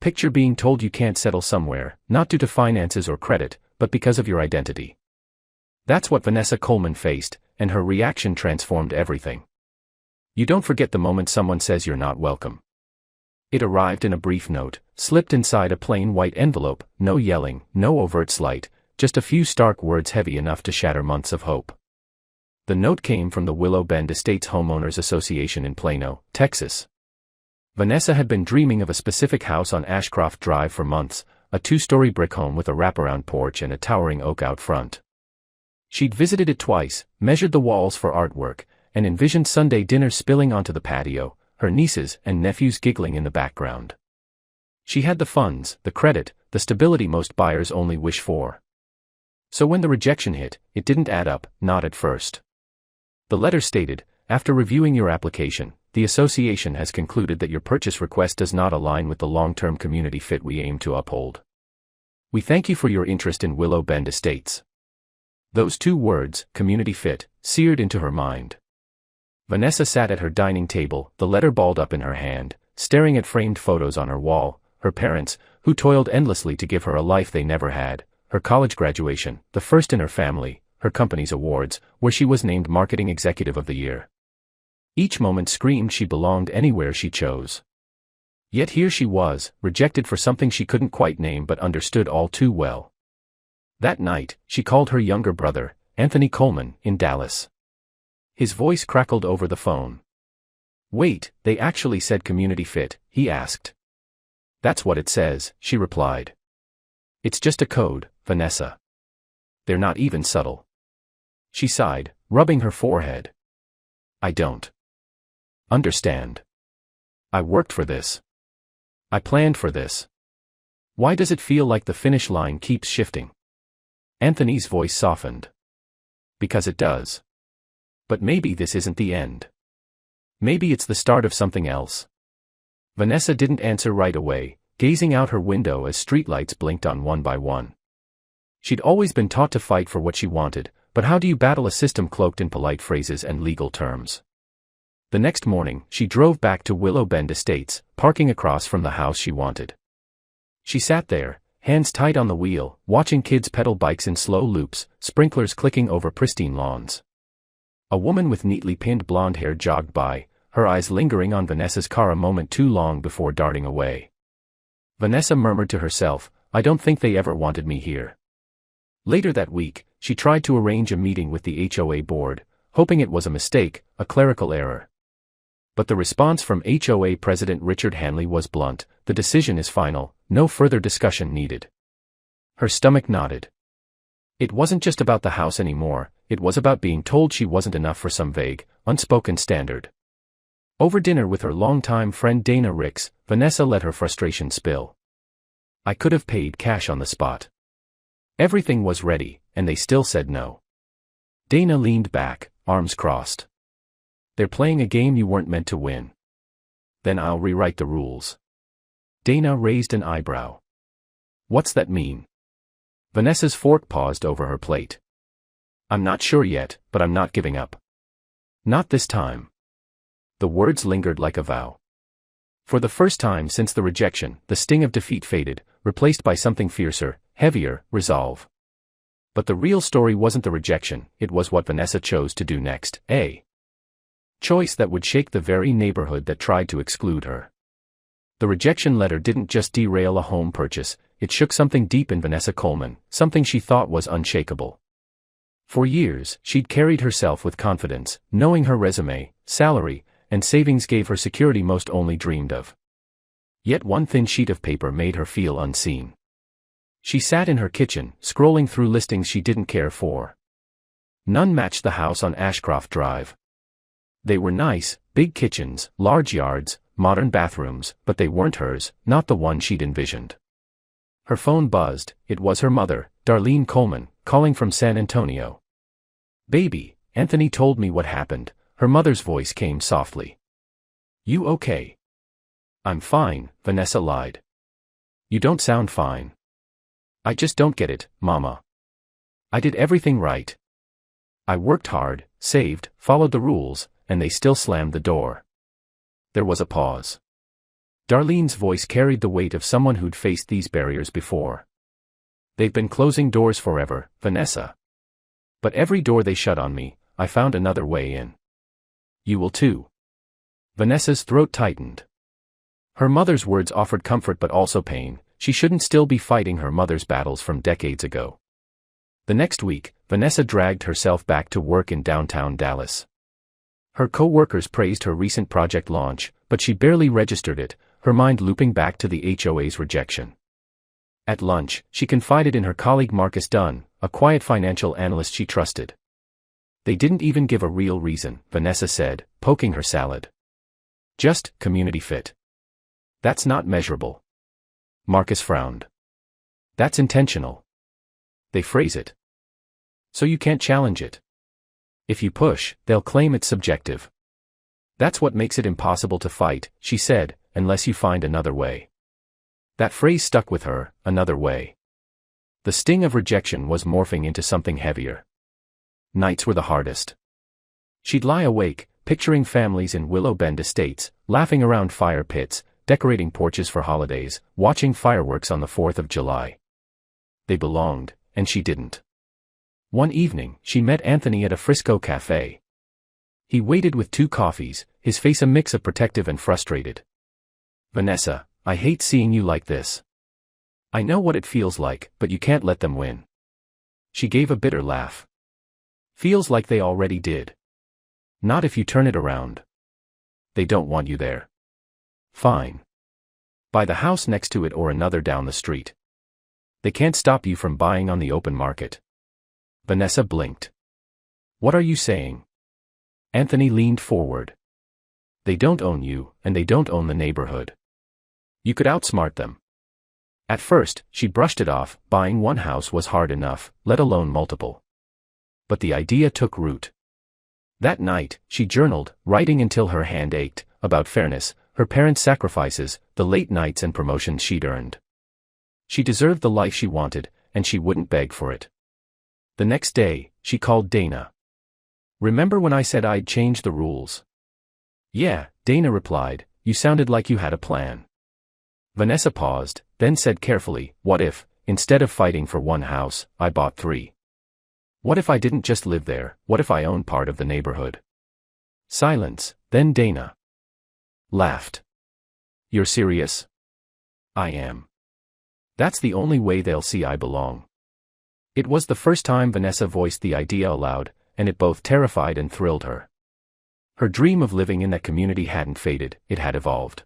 Picture being told you can't settle somewhere, not due to finances or credit, but because of your identity. That's what Vanessa Coleman faced, and her reaction transformed everything. You don't forget the moment someone says you're not welcome. It arrived in a brief note, slipped inside a plain white envelope, no yelling, no overt slight, just a few stark words heavy enough to shatter months of hope. The note came from the Willow Bend Estates Homeowners Association in Plano, Texas. Vanessa had been dreaming of a specific house on Ashcroft Drive for months, a 2-story brick home with a wraparound porch and a towering oak out front. She'd visited it twice, measured the walls for artwork, and envisioned Sunday dinners spilling onto the patio, her nieces and nephews giggling in the background. She had the funds, the credit, the stability most buyers only wish for. So when the rejection hit, it didn't add up, not at first. The letter stated, "After reviewing your application, the association has concluded that your purchase request does not align with the long-term community fit we aim to uphold. We thank you for your interest in Willow Bend Estates." Those 2 words, community fit, seared into her mind. Vanessa sat at her dining table, the letter balled up in her hand, staring at framed photos on her wall, her parents, who toiled endlessly to give her a life they never had, her college graduation, the first in her family, her company's awards, where she was named Marketing Executive of the Year. Each moment screamed she belonged anywhere she chose. Yet here she was, rejected for something she couldn't quite name but understood all too well. That night, she called her younger brother, Anthony Coleman, in Dallas. His voice crackled over the phone. "Wait, they actually said community fit?" he asked. "That's what it says," she replied. "It's just a code, Vanessa. They're not even subtle." She sighed, rubbing her forehead. "I don't understand. I worked for this. I planned for this. Why does it feel like the finish line keeps shifting?" Anthony's voice softened. "Because it does. But maybe this isn't the end. Maybe it's the start of something else." Vanessa didn't answer right away, gazing out her window as streetlights blinked on one by one. She'd always been taught to fight for what she wanted, but how do you battle a system cloaked in polite phrases and legal terms? The next morning, she drove back to Willow Bend Estates, parking across from the house she wanted. She sat there, hands tight on the wheel, watching kids pedal bikes in slow loops, sprinklers clicking over pristine lawns. A woman with neatly pinned blonde hair jogged by, her eyes lingering on Vanessa's car a moment too long before darting away. Vanessa murmured to herself, "I don't think they ever wanted me here." Later that week, she tried to arrange a meeting with the HOA board, hoping it was a mistake, a clerical error. But the response from HOA President Richard Hanley was blunt: "The decision is final, no further discussion needed." Her stomach knotted. It wasn't just about the house anymore, it was about being told she wasn't enough for some vague, unspoken standard. Over dinner with her longtime friend Dana Ricks, Vanessa let her frustration spill. "I could have paid cash on the spot. Everything was ready, and they still said no." Dana leaned back, arms crossed. "They're playing a game you weren't meant to win." "Then I'll rewrite the rules." Dana raised an eyebrow. "What's that mean?" Vanessa's fork paused over her plate. "I'm not sure yet, but I'm not giving up. Not this time." The words lingered like a vow. For the first time since the rejection, the sting of defeat faded, replaced by something fiercer, heavier, resolve. But the real story wasn't the rejection, it was what Vanessa chose to do next, a choice that would shake the very neighborhood that tried to exclude her. The rejection letter didn't just derail a home purchase, it shook something deep in Vanessa Coleman, something she thought was unshakable. For years, she'd carried herself with confidence, knowing her resume, salary, and savings gave her security most only dreamed of. Yet one thin sheet of paper made her feel unseen. She sat in her kitchen, scrolling through listings she didn't care for. None matched the house on Ashcroft Drive. They were nice, big kitchens, large yards, modern bathrooms, but they weren't hers, not the one she'd envisioned. Her phone buzzed. It was her mother, Darlene Coleman, calling from San Antonio. "Baby, Anthony told me what happened," her mother's voice came softly. "You okay?" "I'm fine," Vanessa lied. "You don't sound fine." "I just don't get it, Mama. I did everything right. I worked hard, saved, followed the rules, and they still slammed the door." There was a pause. Darlene's voice carried the weight of someone who'd faced these barriers before. "They've been closing doors forever, Vanessa. But every door they shut on me, I found another way in. You will too." Vanessa's throat tightened. Her mother's words offered comfort but also pain. She shouldn't still be fighting her mother's battles from decades ago. The next week, Vanessa dragged herself back to work in downtown Dallas. Her co-workers praised her recent project launch, but she barely registered it, her mind looping back to the HOA's rejection. At lunch, she confided in her colleague Marcus Dunn, a quiet financial analyst she trusted. "They didn't even give a real reason," Vanessa said, poking her salad. "Just community fit." "That's not measurable." Marcus frowned. "That's intentional. They phrase it so you can't challenge it. If you push, they'll claim it's subjective. That's what makes it impossible to fight," she said, "unless you find another way." That phrase stuck with her, another way. The sting of rejection was morphing into something heavier. Nights were the hardest. She'd lie awake, picturing families in Willow Bend estates, laughing around fire pits, decorating porches for holidays, watching fireworks on the 4th of July. They belonged, and she didn't. One evening, she met Anthony at a Frisco cafe. He waited with 2 coffees, his face a mix of protective and frustrated. "Vanessa, I hate seeing you like this. I know what it feels like, but you can't let them win." She gave a bitter laugh. "Feels like they already did. Not if you turn it around. They don't want you there. Fine. Buy the house next to it or another down the street. They can't stop you from buying on the open market." Vanessa blinked. "What are you saying?" Anthony leaned forward. "They don't own you, and they don't own the neighborhood. You could outsmart them." At first, she brushed it off. Buying one house was hard enough, let alone multiple. But the idea took root. That night, she journaled, writing until her hand ached, about fairness, her parents' sacrifices, the late nights and promotions she'd earned. She deserved the life she wanted, and she wouldn't beg for it. The next day, she called Dana. "Remember when I said I'd change the rules?" "Yeah," Dana replied, "you sounded like you had a plan." Vanessa paused, then said carefully, "What if, instead of fighting for one house, I bought 3? What if I didn't just live there, what if I owned part of the neighborhood?" Silence, then Dana laughed. "You're serious?" "I am. That's the only way they'll see I belong." It was the first time Vanessa voiced the idea aloud, and it both terrified and thrilled her. Her dream of living in that community hadn't faded, it had evolved.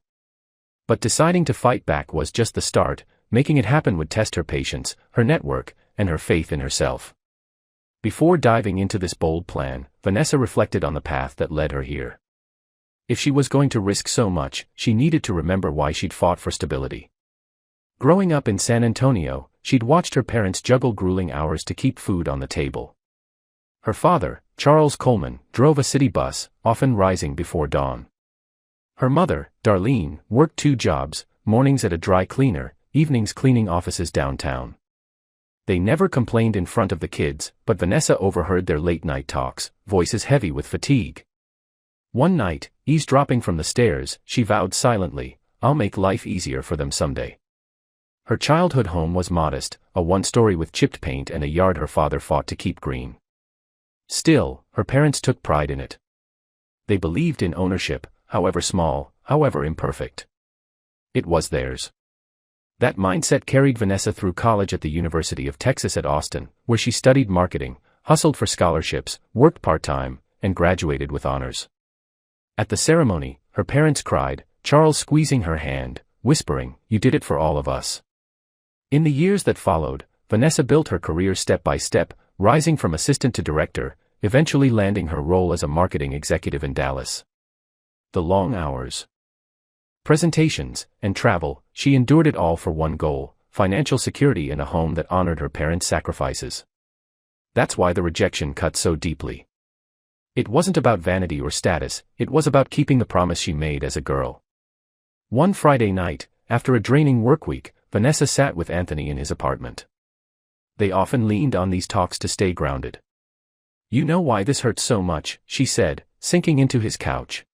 But deciding to fight back was just the start. Making it happen would test her patience, her network, and her faith in herself. Before diving into this bold plan, Vanessa reflected on the path that led her here. If she was going to risk so much, she needed to remember why she'd fought for stability. Growing up in San Antonio, she'd watched her parents juggle grueling hours to keep food on the table. Her father, Charles Coleman, drove a city bus, often rising before dawn. Her mother, Darlene, worked 2 jobs, mornings at a dry cleaner, evenings cleaning offices downtown. They never complained in front of the kids, but Vanessa overheard their late-night talks, voices heavy with fatigue. One night, eavesdropping from the stairs, she vowed silently, "I'll make life easier for them someday." Her childhood home was modest, a 1-story with chipped paint and a yard her father fought to keep green. Still, her parents took pride in it. They believed in ownership, however small, however imperfect. It was theirs. That mindset carried Vanessa through college at the University of Texas at Austin, where she studied marketing, hustled for scholarships, worked part-time, and graduated with honors. At the ceremony, her parents cried, Charles squeezing her hand, whispering, "You did it for all of us." In the years that followed, Vanessa built her career step by step, rising from assistant to director, eventually landing her role as a marketing executive in Dallas. The long hours, presentations, and travel, she endured it all for one goal: financial security and a home that honored her parents' sacrifices. That's why the rejection cut so deeply. It wasn't about vanity or status, it was about keeping the promise she made as a girl. One Friday night, after a draining work week, Vanessa sat with Anthony in his apartment. They often leaned on these talks to stay grounded. "You know why this hurts so much," she said, sinking into his couch.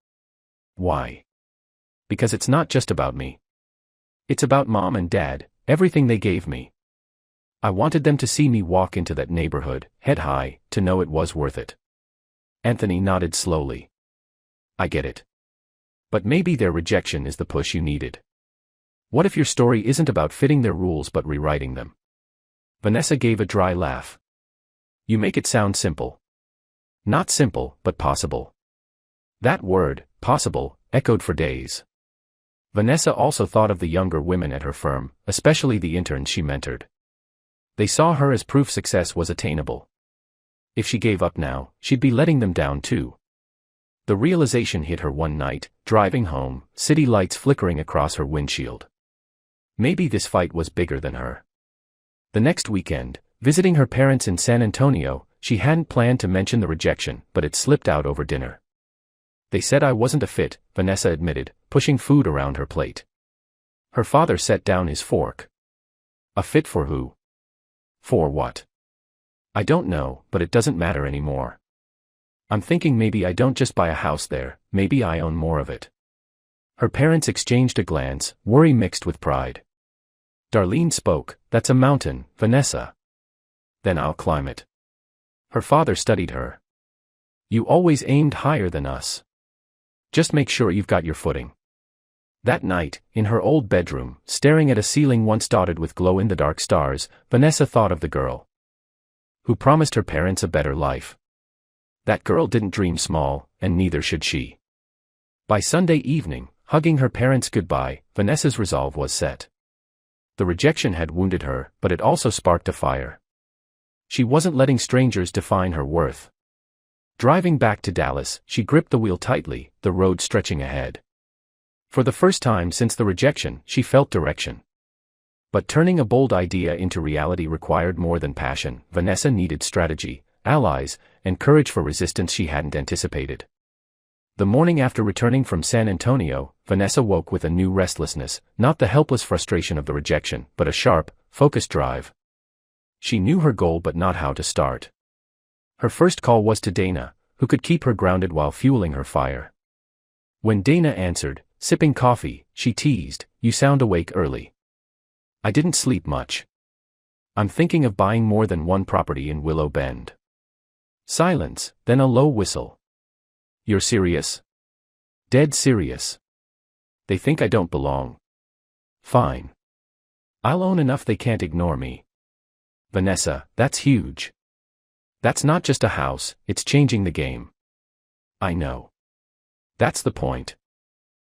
"Why?" "Because it's not just about me. It's about Mom and Dad, everything they gave me. I wanted them to see me walk into that neighborhood, head high, to know it was worth it. Anthony nodded slowly. I get it. But maybe their rejection is the push you needed. What if your story isn't about fitting their rules but rewriting them? Vanessa gave a dry laugh. You make it sound simple. Not simple, but possible. That word, possible, echoed for days. Vanessa also thought of the younger women at her firm, especially the interns she mentored. They saw her as proof success was attainable. If she gave up now, she'd be letting them down too. The realization hit her one night, driving home, city lights flickering across her windshield. Maybe this fight was bigger than her. The next weekend, visiting her parents in San Antonio, she hadn't planned to mention the rejection, but it slipped out over dinner. They said I wasn't a fit, Vanessa admitted, pushing food around her plate. Her father set down his fork. A fit for who? For what? I don't know, but it doesn't matter anymore. I'm thinking maybe I don't just buy a house there, maybe I own more of it. Her parents exchanged a glance, worry mixed with pride. Darlene spoke, That's a mountain, Vanessa. Then I'll climb it. Her father studied her. You always aimed higher than us. Just make sure you've got your footing. That night, in her old bedroom, staring at a ceiling once dotted with glow-in-the-dark stars, Vanessa thought of the girl who promised her parents a better life. That girl didn't dream small, and neither should she. By Sunday evening, hugging her parents goodbye, Vanessa's resolve was set. The rejection had wounded her, but it also sparked a fire. She wasn't letting strangers define her worth. Driving back to Dallas, she gripped the wheel tightly, the road stretching ahead. For the first time since the rejection, she felt direction. But turning a bold idea into reality required more than passion. Vanessa needed strategy, allies, and courage for resistance she hadn't anticipated. The morning after returning from San Antonio, Vanessa woke with a new restlessness, not the helpless frustration of the rejection, but a sharp, focused drive. She knew her goal but not how to start. Her first call was to Dana, who could keep her grounded while fueling her fire. When Dana answered, sipping coffee, she teased, You sound awake early. I didn't sleep much. I'm thinking of buying more than one property in Willow Bend. Silence, then a low whistle. You're serious? Dead serious. They think I don't belong. Fine. I'll own enough they can't ignore me. Vanessa, that's huge. That's not just a house, it's changing the game. I know. That's the point.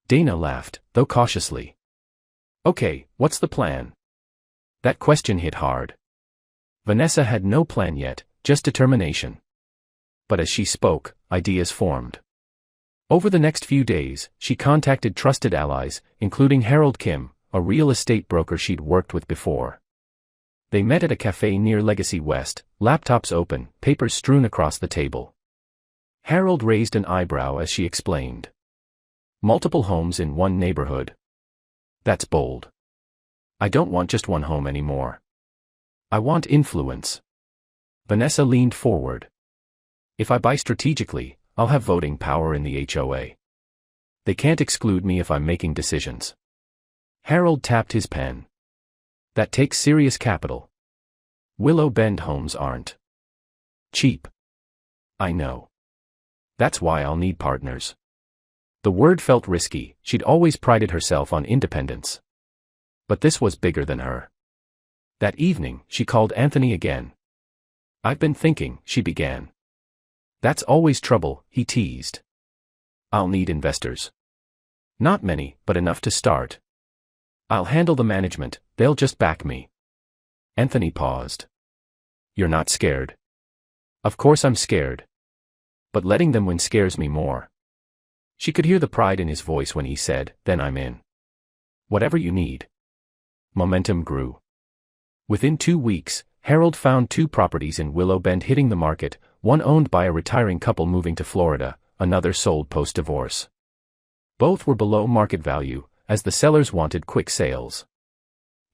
Dana laughed, though cautiously. Okay, what's the plan? That question hit hard. Vanessa had no plan yet, just determination. But as she spoke, ideas formed. Over the next few days, she contacted trusted allies, including Harold Kim, a real estate broker she'd worked with before. They met at a cafe near Legacy West, laptops open, papers strewn across the table. Harold raised an eyebrow as she explained. Multiple homes in one neighborhood. That's bold. I don't want just one home anymore. I want influence. Vanessa leaned forward. If I buy strategically, I'll have voting power in the HOA. They can't exclude me if I'm making decisions. Harold tapped his pen. That takes serious capital. Willow Bend homes aren't cheap. I know. That's why I'll need partners. The word felt risky, she'd always prided herself on independence. But this was bigger than her. That evening, she called Anthony again. I've been thinking, she began. That's always trouble, he teased. I'll need investors. Not many, but enough to start. I'll handle the management, they'll just back me. Anthony paused. You're not scared? Of course I'm scared. But letting them win scares me more. She could hear the pride in his voice when he said, Then I'm in. Whatever you need. Momentum grew. Within 2 weeks, Harold found 2 properties in Willow Bend hitting the market, one owned by a retiring couple moving to Florida, another sold post-divorce. Both were below market value, as the sellers wanted quick sales.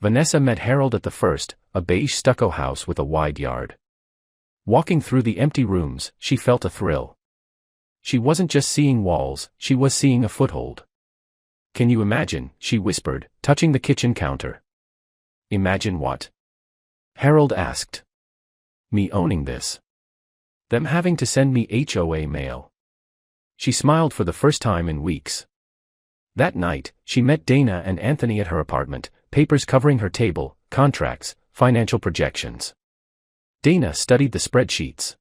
Vanessa met Harold at the first, a beige stucco house with a wide yard. Walking through the empty rooms, she felt a thrill. She wasn't just seeing walls, she was seeing a foothold. Can you imagine, she whispered, touching the kitchen counter. Imagine what? Harold asked. Me owning this. Them having to send me HOA mail. She smiled for the first time in weeks. That night, she met Dana and Anthony at her apartment, papers covering her table, contracts, financial projections. Dana studied the spreadsheets.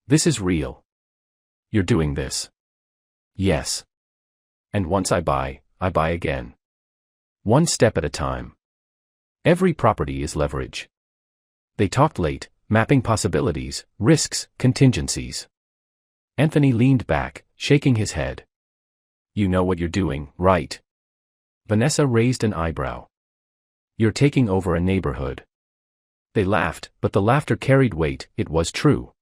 This is real. You're doing this? Yes. And once I buy again. One step at a time. Every property is leverage. They talked late, mapping possibilities, risks, contingencies. Anthony leaned back, shaking his head. You know what you're doing, right? Vanessa raised an eyebrow. You're taking over a neighborhood. They laughed, but the laughter carried weight. It was true.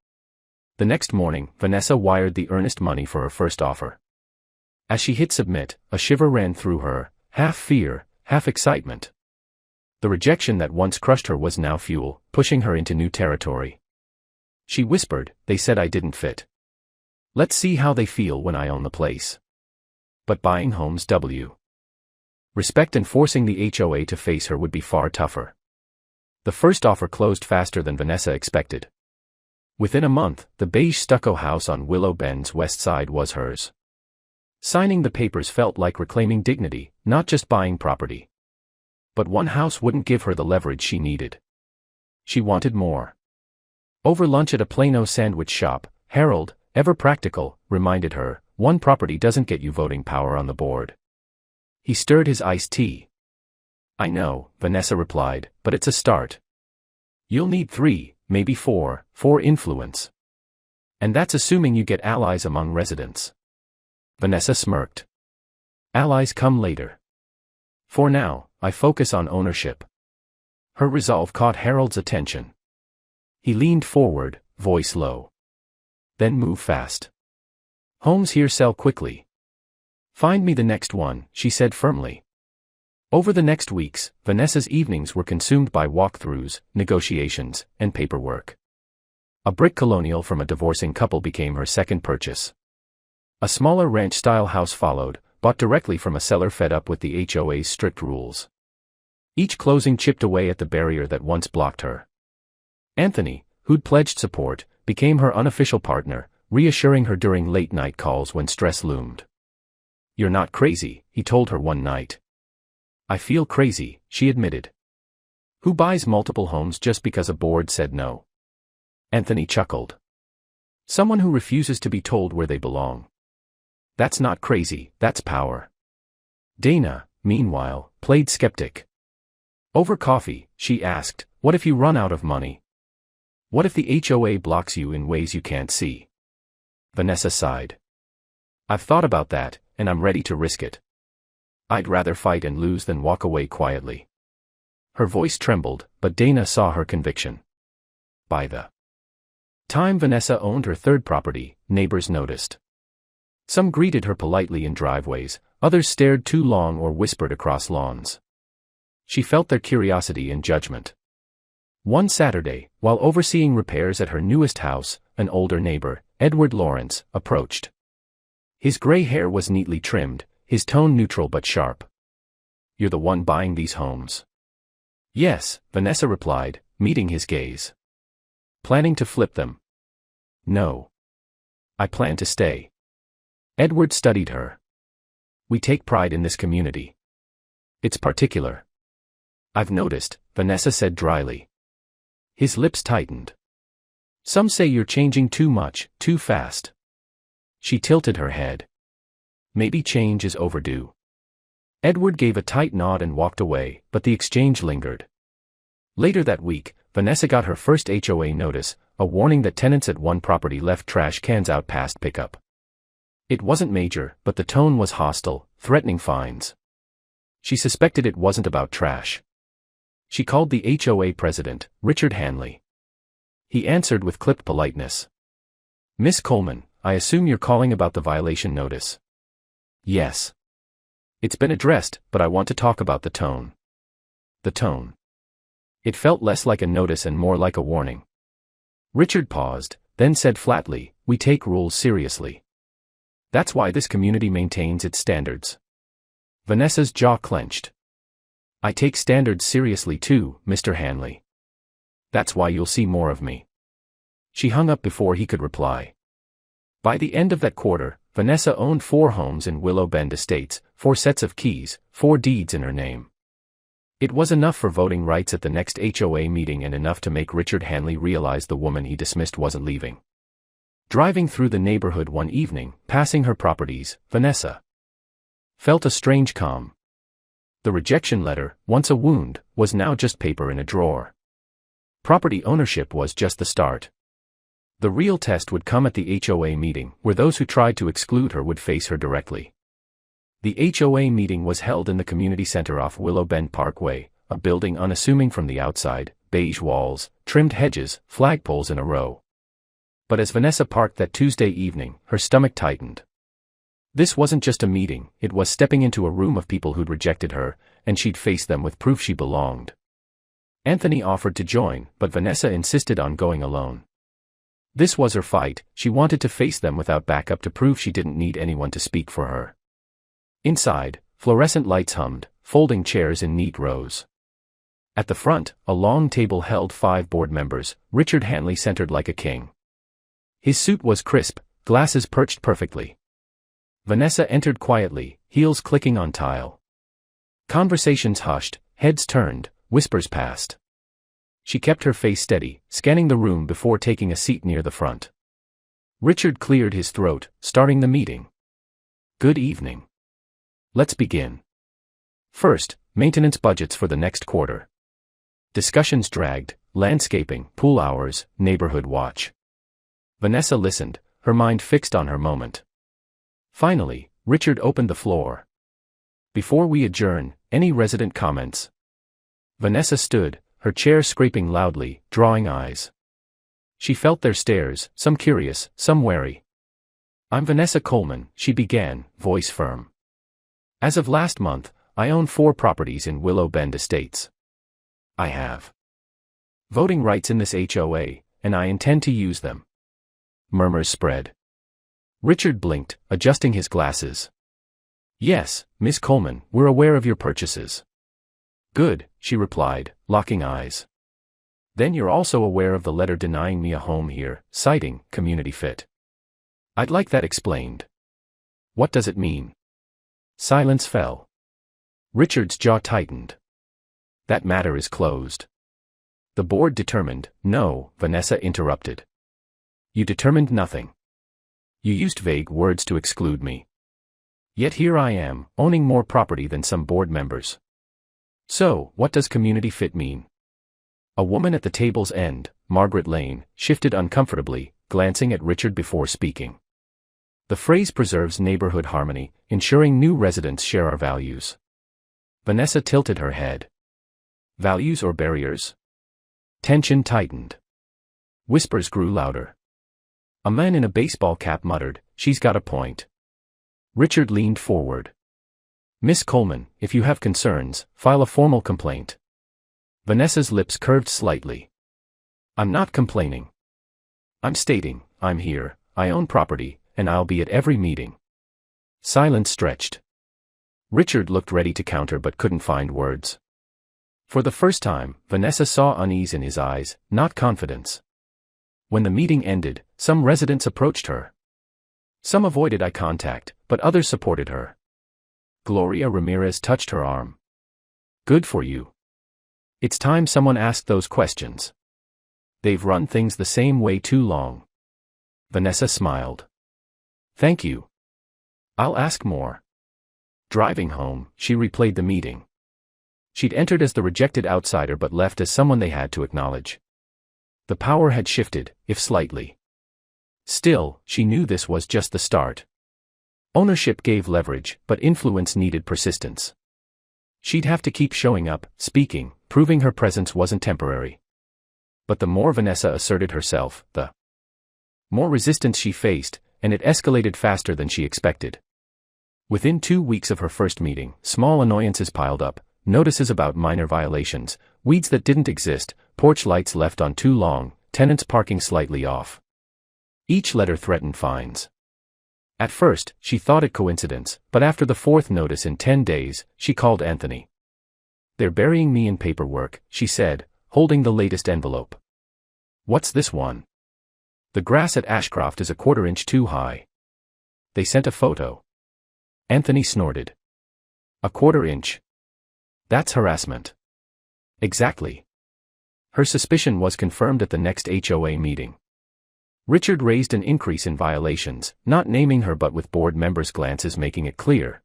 The next morning, Vanessa wired the earnest money for her first offer. As she hit submit, a shiver ran through her, half fear, half excitement. The rejection that once crushed her was now fuel, pushing her into new territory. She whispered, they said I didn't fit. Let's see how they feel when I own the place. But buying homes respect and forcing the HOA to face her would be far tougher. The first offer closed faster than Vanessa expected. Within a month, the beige stucco house on Willow Bend's west side was hers. Signing the papers felt like reclaiming dignity, not just buying property. But one house wouldn't give her the leverage she needed. She wanted more. Over lunch at a Plano sandwich shop, Harold, ever practical, reminded her, one property doesn't get you voting power on the board. He stirred his iced tea. I know, Vanessa replied, but it's a start. You'll need 3, maybe 4 influence. And that's assuming you get allies among residents. Vanessa smirked. Allies come later. For now, I focus on ownership. Her resolve caught Harold's attention. He leaned forward, voice low. Then move fast. Homes here sell quickly. Find me the next one, she said firmly. Over the next weeks, Vanessa's evenings were consumed by walkthroughs, negotiations, and paperwork. A brick colonial from a divorcing couple became her second purchase. A smaller ranch-style house followed, bought directly from a seller fed up with the HOA's strict rules. Each closing chipped away at the barrier that once blocked her. Anthony, who'd pledged support, became her unofficial partner, reassuring her during late-night calls when stress loomed. You're not crazy, he told her one night. I feel crazy, she admitted. Who buys multiple homes just because a board said no? Anthony chuckled. Someone who refuses to be told where they belong. That's not crazy, that's power. Dana, meanwhile, played skeptic. Over coffee, she asked, what if you run out of money? What if the HOA blocks you in ways you can't see? Vanessa sighed. I've thought about that, and I'm ready to risk it. I'd rather fight and lose than walk away quietly. Her voice trembled, but Dana saw her conviction. By the time Vanessa owned her third property, neighbors noticed. Some greeted her politely in driveways, others stared too long or whispered across lawns. She felt their curiosity and judgment. One Saturday, while overseeing repairs at her newest house, an older neighbor, Edward Lawrence, approached. His gray hair was neatly trimmed, his tone neutral but sharp. You're the one buying these homes? Yes, Vanessa replied, meeting his gaze. Planning to flip them? No. I plan to stay. Edward studied her. We take pride in this community. It's particular. I've noticed, Vanessa said dryly. His lips tightened. Some say you're changing too much, too fast. She tilted her head. Maybe change is overdue. Edward gave a tight nod and walked away, but the exchange lingered. Later that week, Vanessa got her first HOA notice, a warning that tenants at one property left trash cans out past pickup. It wasn't major, but the tone was hostile, threatening fines. She suspected it wasn't about trash. She called the HOA president, Richard Hanley. He answered with clipped politeness. Miss Coleman, I assume you're calling about the violation notice. Yes. It's been addressed, but I want to talk about the tone. The tone. It felt less like a notice and more like a warning. Richard paused, then said flatly, we take rules seriously. That's why this community maintains its standards. Vanessa's jaw clenched. I take standards seriously too, Mr. Hanley. That's why you'll see more of me. She hung up before he could reply. By the end of that quarter, Vanessa owned 4 homes in Willow Bend Estates, 4 sets of keys, 4 deeds in her name. It was enough for voting rights at the next HOA meeting and enough to make Richard Hanley realize the woman he dismissed wasn't leaving. Driving through the neighborhood one evening, passing her properties, Vanessa felt a strange calm. The rejection letter, once a wound, was now just paper in a drawer. Property ownership was just the start. The real test would come at the HOA meeting, where those who tried to exclude her would face her directly. The HOA meeting was held in the community center off Willow Bend Parkway, a building unassuming from the outside, beige walls, trimmed hedges, flagpoles in a row. But as Vanessa parked that Tuesday evening, her stomach tightened. This wasn't just a meeting, it was stepping into a room of people who'd rejected her, and she'd face them with proof she belonged. Anthony offered to join, but Vanessa insisted on going alone. This was her fight, she wanted to face them without backup to prove she didn't need anyone to speak for her. Inside, fluorescent lights hummed, folding chairs in neat rows. At the front, a long table held 5 board members, Richard Hanley centered like a king. His suit was crisp, glasses perched perfectly. Vanessa entered quietly, heels clicking on tile. Conversations hushed, heads turned, whispers passed. She kept her face steady, scanning the room before taking a seat near the front. Richard cleared his throat, starting the meeting. Good evening. Let's begin. First, maintenance budgets for the next quarter. Discussions dragged, landscaping, pool hours, neighborhood watch. Vanessa listened, her mind fixed on her moment. Finally, Richard opened the floor. Before we adjourn, any resident comments? Vanessa stood, her chair scraping loudly, drawing eyes. She felt their stares, some curious, some wary. I'm Vanessa Coleman, she began, voice firm. As of last month, I own 4 properties in Willow Bend Estates. I have voting rights in this HOA, and I intend to use them. Murmurs spread. Richard blinked, adjusting his glasses. Yes, Miss Coleman, we're aware of your purchases. Good, she replied, locking eyes. Then you're also aware of the letter denying me a home here, citing community fit. I'd like that explained. What does it mean? Silence fell. Richard's jaw tightened. That matter is closed. The board determined. No, Vanessa interrupted. You determined nothing. You used vague words to exclude me. Yet here I am, owning more property than some board members. So, what does community fit mean? A woman at the table's end, Margaret Lane, shifted uncomfortably, glancing at Richard before speaking. The phrase preserves neighborhood harmony, ensuring new residents share our values. Vanessa tilted her head. Values or barriers? Tension tightened. Whispers grew louder. A man in a baseball cap muttered, "She's got a point." Richard leaned forward. Miss Coleman, if you have concerns, file a formal complaint. Vanessa's lips curved slightly. I'm not complaining. I'm stating, I'm here, I own property, and I'll be at every meeting. Silence stretched. Richard looked ready to counter but couldn't find words. For the first time, Vanessa saw unease in his eyes, not confidence. When the meeting ended, some residents approached her. Some avoided eye contact, but others supported her. Gloria Ramirez touched her arm. Good for you. It's time someone asked those questions. They've run things the same way too long. Vanessa smiled. Thank you. I'll ask more. Driving home, she replayed the meeting. She'd entered as the rejected outsider but left as someone they had to acknowledge. The power had shifted, if slightly. Still, she knew this was just the start. Ownership gave leverage, but influence needed persistence. She'd have to keep showing up, speaking, proving her presence wasn't temporary. But the more Vanessa asserted herself, the more resistance she faced, and it escalated faster than she expected. Within 2 weeks of her first meeting, small annoyances piled up, notices about minor violations, weeds that didn't exist, porch lights left on too long, tenants parking slightly off. Each letter threatened fines. At first, she thought it coincidence, but after the fourth notice in 10 days, she called Anthony. "They're burying me in paperwork," she said, holding the latest envelope. "What's this one?" "The grass at Ashcroft is a quarter-inch too high." "They sent a photo." Anthony snorted. "A quarter-inch? That's harassment." "Exactly." Her suspicion was confirmed at the next HOA meeting. Richard raised an increase in violations, not naming her but with board members' glances making it clear.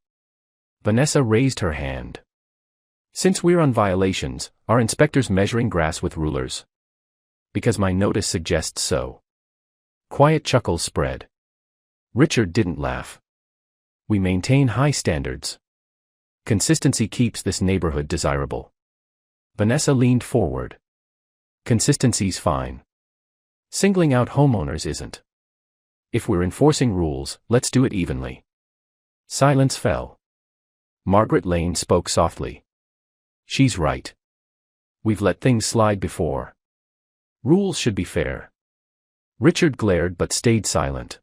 Vanessa raised her hand. "Since we're on violations, are inspectors measuring grass with rulers?" "Because my notice suggests so." Quiet chuckles spread. Richard didn't laugh. "We maintain high standards. Consistency keeps this neighborhood desirable." Vanessa leaned forward. "Consistency's fine. Singling out homeowners isn't. If we're enforcing rules, let's do it evenly." Silence fell. Margaret Lane spoke softly. "She's right. We've let things slide before. Rules should be fair." Richard glared but stayed silent.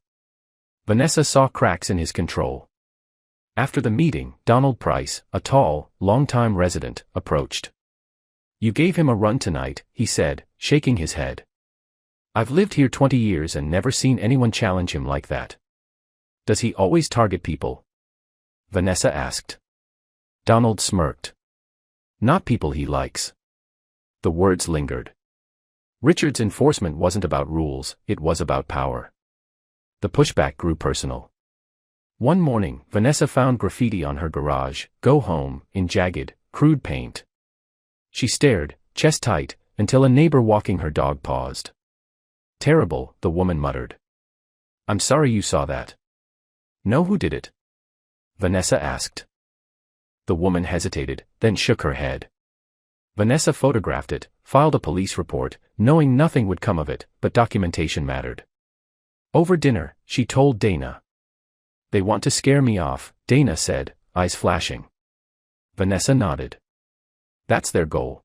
Vanessa saw cracks in his control. After the meeting, Donald Price, a tall, long-time resident, approached. "You gave him a run tonight," he said, shaking his head. "I've lived here 20 years and never seen anyone challenge him like that." "Does he always target people?" Vanessa asked. Donald smirked. "Not people he likes." The words lingered. Richard's enforcement wasn't about rules, it was about power. The pushback grew personal. One morning, Vanessa found graffiti on her garage, "Go home," in jagged, crude paint. She stared, chest tight, until a neighbor walking her dog paused. "Terrible," the woman muttered. "I'm sorry you saw that." "Know who did it?" Vanessa asked. The woman hesitated, then shook her head. Vanessa photographed it, filed a police report, knowing nothing would come of it, but documentation mattered. Over dinner, she told Dana. "They want to scare me off," Dana said, eyes flashing. Vanessa nodded. "That's their goal.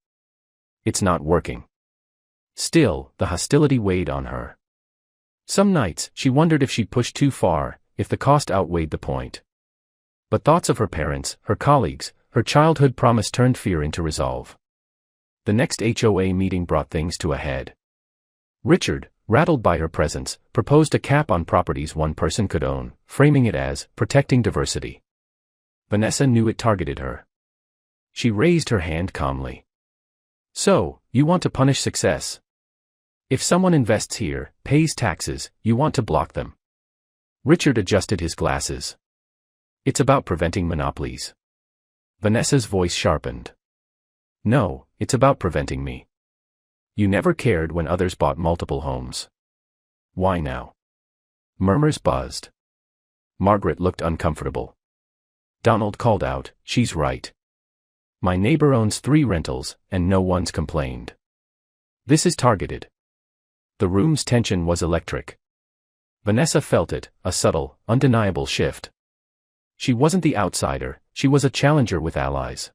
It's not working." Still, the hostility weighed on her. Some nights, she wondered if she'd pushed too far, if the cost outweighed the point. But thoughts of her parents, her colleagues, her childhood promise turned fear into resolve. The next HOA meeting brought things to a head. Richard, rattled by her presence, proposed a cap on properties one person could own, framing it as protecting diversity. Vanessa knew it targeted her. She raised her hand calmly. "So, you want to punish success? If someone invests here, pays taxes, you want to block them?" Richard adjusted his glasses. "It's about preventing monopolies." Vanessa's voice sharpened. "No, it's about preventing me. You never cared when others bought multiple homes. Why now?" Murmurs buzzed. Margaret looked uncomfortable. Donald called out, "She's right. My neighbor owns 3 rentals, and no one's complained. This is targeted." The room's tension was electric. Vanessa felt it, a subtle, undeniable shift. She wasn't the outsider, she was a challenger with allies.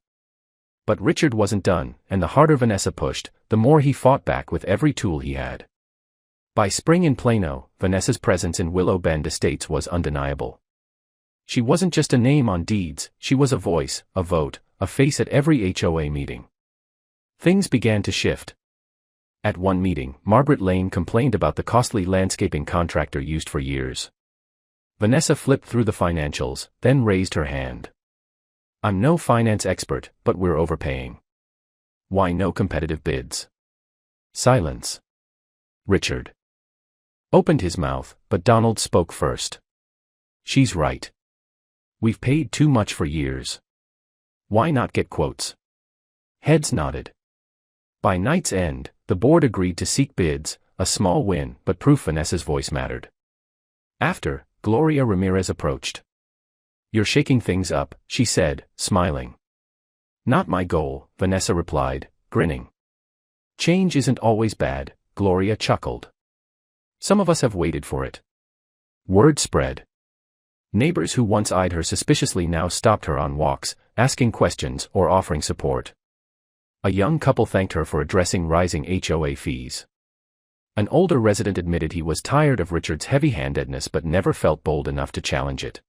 But Richard wasn't done, and the harder Vanessa pushed, the more he fought back with every tool he had. By spring in Plano, Vanessa's presence in Willow Bend Estates was undeniable. She wasn't just a name on deeds, she was a voice, a vote, a face at every HOA meeting. Things began to shift. At one meeting, Margaret Lane complained about the costly landscaping contractor used for years. Vanessa flipped through the financials, then raised her hand. "I'm no finance expert, but we're overpaying. Why no competitive bids?" Silence. Richard opened his mouth, but Donald spoke first. "She's right. We've paid too much for years. Why not get quotes?" Heads nodded. By night's end, the board agreed to seek bids, a small win, but proof Vanessa's voice mattered. After, Gloria Ramirez approached. "You're shaking things up," she said, smiling. "Not my goal," Vanessa replied, grinning. "Change isn't always bad," Gloria chuckled. "Some of us have waited for it." Word spread. Neighbors who once eyed her suspiciously now stopped her on walks, asking questions or offering support. A young couple thanked her for addressing rising HOA fees. An older resident admitted he was tired of Richard's heavy-handedness but never felt bold enough to challenge it.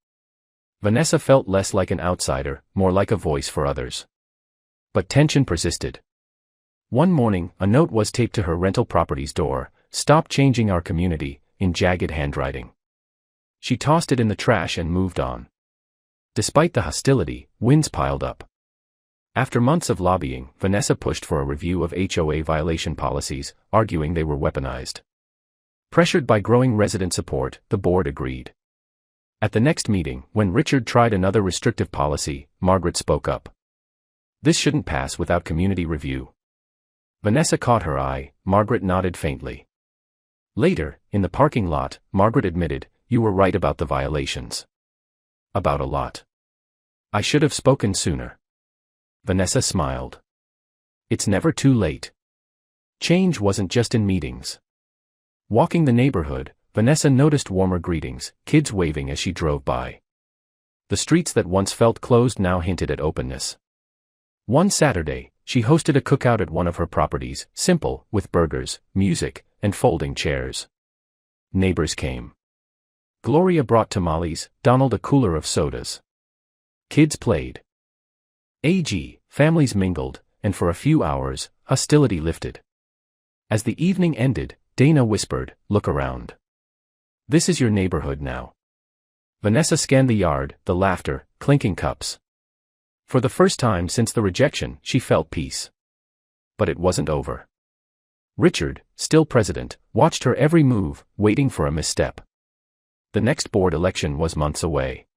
Vanessa felt less like an outsider, more like a voice for others. But tension persisted. One morning, a note was taped to her rental property's door: "Stop changing our community," in jagged handwriting. She tossed it in the trash and moved on. Despite the hostility, wins piled up. After months of lobbying, Vanessa pushed for a review of HOA violation policies, arguing they were weaponized. Pressured by growing resident support, the board agreed. At the next meeting, when Richard tried another restrictive policy, Margaret spoke up. "This shouldn't pass without community review." Vanessa caught her eye. Margaret nodded faintly. Later, in the parking lot, Margaret admitted, "You were right about the violations. About a lot. I should have spoken sooner." Vanessa smiled. It's never too late. Change wasn't just in meetings. Walking the neighborhood, Vanessa noticed warmer greetings, kids waving as she drove by. The streets that once felt closed now hinted at openness. One Saturday, she hosted a cookout at one of her properties, simple, with burgers, music, and folding chairs. Neighbors came. Gloria brought tamales, Donald a cooler of sodas. Kids played. Families mingled, and for a few hours, hostility lifted. As the evening ended, Dana whispered, "Look around. This is your neighborhood now." Vanessa scanned the yard, the laughter, clinking cups. For the first time since the rejection, she felt peace. But it wasn't over. Richard, still president, watched her every move, waiting for a misstep. The next board election was months away.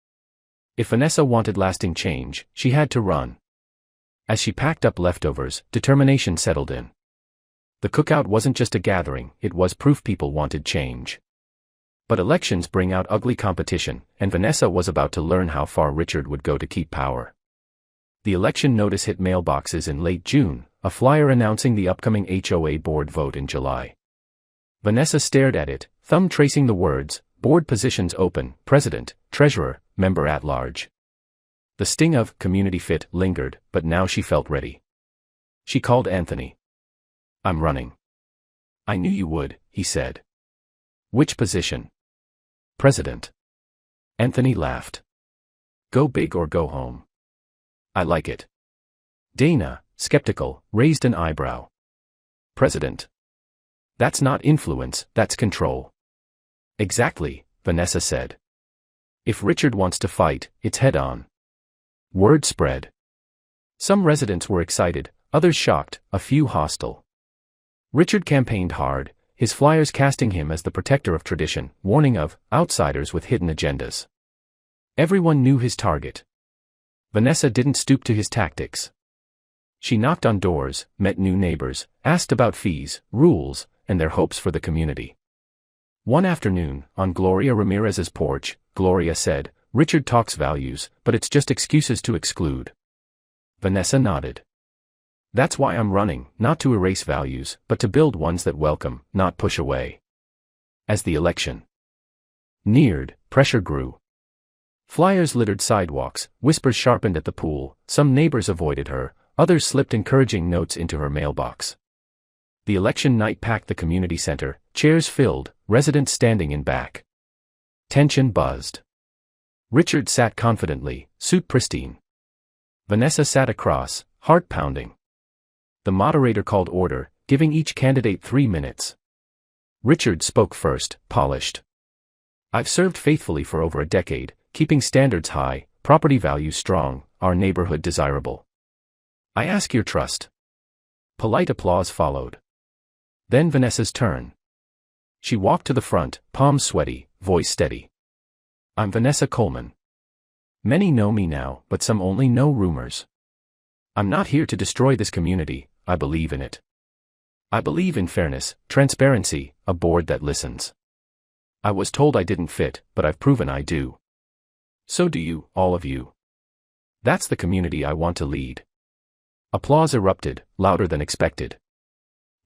If Vanessa wanted lasting change, she had to run. As she packed up leftovers, determination settled in. The cookout wasn't just a gathering, it was proof people wanted change. But elections bring out ugly competition, and Vanessa was about to learn how far Richard would go to keep power. The election notice hit mailboxes in late June, a flyer announcing the upcoming HOA board vote in July. Vanessa stared at it, thumb tracing the words, "Board positions open, President, Treasurer, Member at Large." The sting of community fit lingered, but now she felt ready. She called Anthony. "I'm running." "I knew you would," he said. "Which position?" "President." Anthony laughed. "Go big or go home." "I like it." Dana, skeptical, raised an eyebrow. "President. That's not influence, that's control." "Exactly," Vanessa said. "If Richard wants to fight, it's head on." Word spread. Some residents were excited, others shocked, a few hostile. Richard campaigned hard, his flyers casting him as the protector of tradition, warning of outsiders with hidden agendas. Everyone knew his target. Vanessa didn't stoop to his tactics. She knocked on doors, met new neighbors, asked about fees, rules, and their hopes for the community. One afternoon, on Gloria Ramirez's porch, Gloria said, "Richard talks values, but it's just excuses to exclude." Vanessa nodded. "That's why I'm running, not to erase values, but to build ones that welcome, not push away." As the election neared, pressure grew. Flyers littered sidewalks, whispers sharpened at the pool, some neighbors avoided her, others slipped encouraging notes into her mailbox. The election night packed the community center, chairs filled, residents standing in back. Tension buzzed. Richard sat confidently, suit pristine. Vanessa sat across, heart pounding. The moderator called order, giving each candidate 3 minutes. Richard spoke first, polished. "I've served faithfully for over a decade, keeping standards high, property values strong, our neighborhood desirable. I ask your trust." Polite applause followed. Then Vanessa's turn. She walked to the front, palms sweaty, voice steady. "I'm Vanessa Coleman. Many know me now, but some only know rumors. I'm not here to destroy this community, I believe in it. I believe in fairness, transparency, a board that listens. I was told I didn't fit, but I've proven I do. So do you, all of you. That's the community I want to lead." Applause erupted, louder than expected.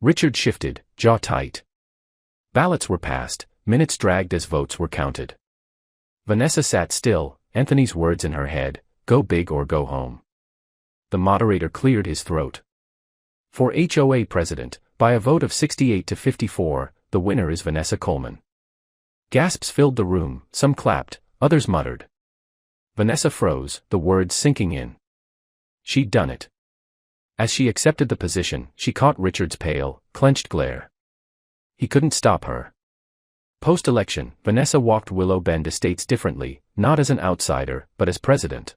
Richard shifted, jaw tight. Ballots were passed, minutes dragged as votes were counted. Vanessa sat still, Anthony's words in her head, "Go big or go home." The moderator cleared his throat. For HOA president, by a vote of 68 to 54, the winner is Vanessa Coleman. Gasps filled the room, some clapped, others muttered. Vanessa froze, the words sinking in. She'd done it. As she accepted the position, she caught Richard's pale, clenched glare. He couldn't stop her. Post-election, Vanessa walked Willow Bend Estates differently, not as an outsider, but as president.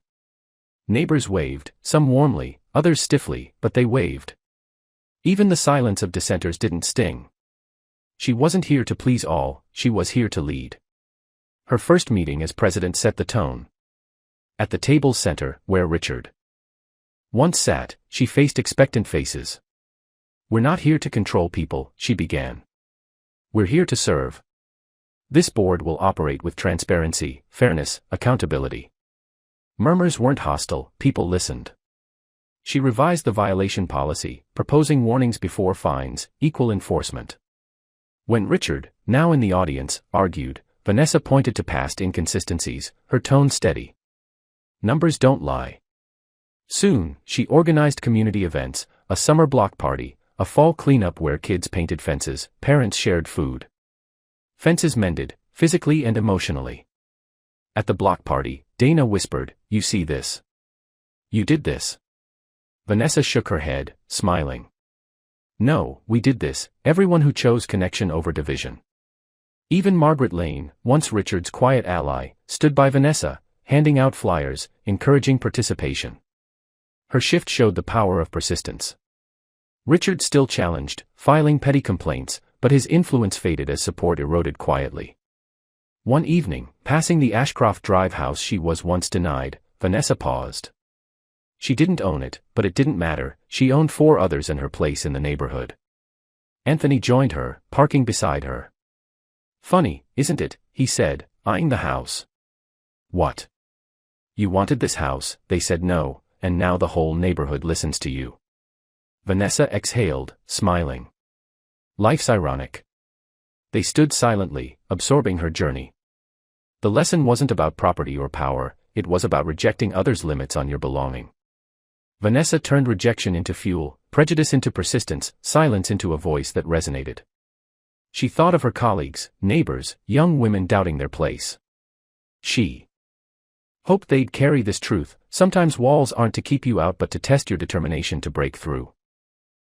Neighbors waved, some warmly, others stiffly, but they waved. Even the silence of dissenters didn't sting. She wasn't here to please all, she was here to lead. Her first meeting as president set the tone. At the table's center, where Richard once sat, she faced expectant faces. "We're not here to control people," she began. "We're here to serve. This board will operate with transparency, fairness, accountability." Murmurs weren't hostile, people listened. She revised the violation policy, proposing warnings before fines, equal enforcement. When Richard, now in the audience, argued, Vanessa pointed to past inconsistencies, her tone steady. Numbers don't lie. Soon, she organized community events, a summer block party, a fall cleanup where kids painted fences, parents shared food. Fences mended, physically and emotionally. At the block party, Dana whispered, "You see this? You did this." Vanessa shook her head, smiling. "No, we did this, everyone who chose connection over division." Even Margaret Lane, once Richard's quiet ally, stood by Vanessa, handing out flyers, encouraging participation. Her shift showed the power of persistence. Richard still challenged, filing petty complaints, but his influence faded as support eroded quietly. One evening, passing the Ashcroft Drive house she was once denied, Vanessa paused. She didn't own it, but it didn't matter, she owned 4 others and her place in the neighborhood. Anthony joined her, parking beside her. "Funny, isn't it?" he said, eyeing the house. "What? You wanted this house," they said no, "and now the whole neighborhood listens to you." Vanessa exhaled, smiling. Life's ironic. They stood silently, absorbing her journey. The lesson wasn't about property or power, it was about rejecting others' limits on your belonging. Vanessa turned rejection into fuel, prejudice into persistence, silence into a voice that resonated. She thought of her colleagues, neighbors, young women doubting their place. She hoped they'd carry this truth: sometimes walls aren't to keep you out but to test your determination to break through.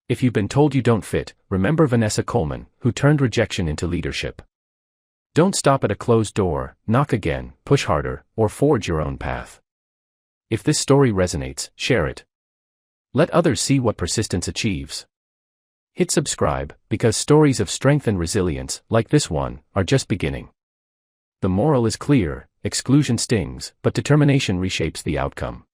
If you've been told you don't fit, remember Vanessa Coleman, who turned rejection into leadership. Don't stop at a closed door, knock again, push harder, or forge your own path. If this story resonates, share it. Let others see what persistence achieves. Hit subscribe, because stories of strength and resilience, like this one, are just beginning. The moral is clear: exclusion stings, but determination reshapes the outcome.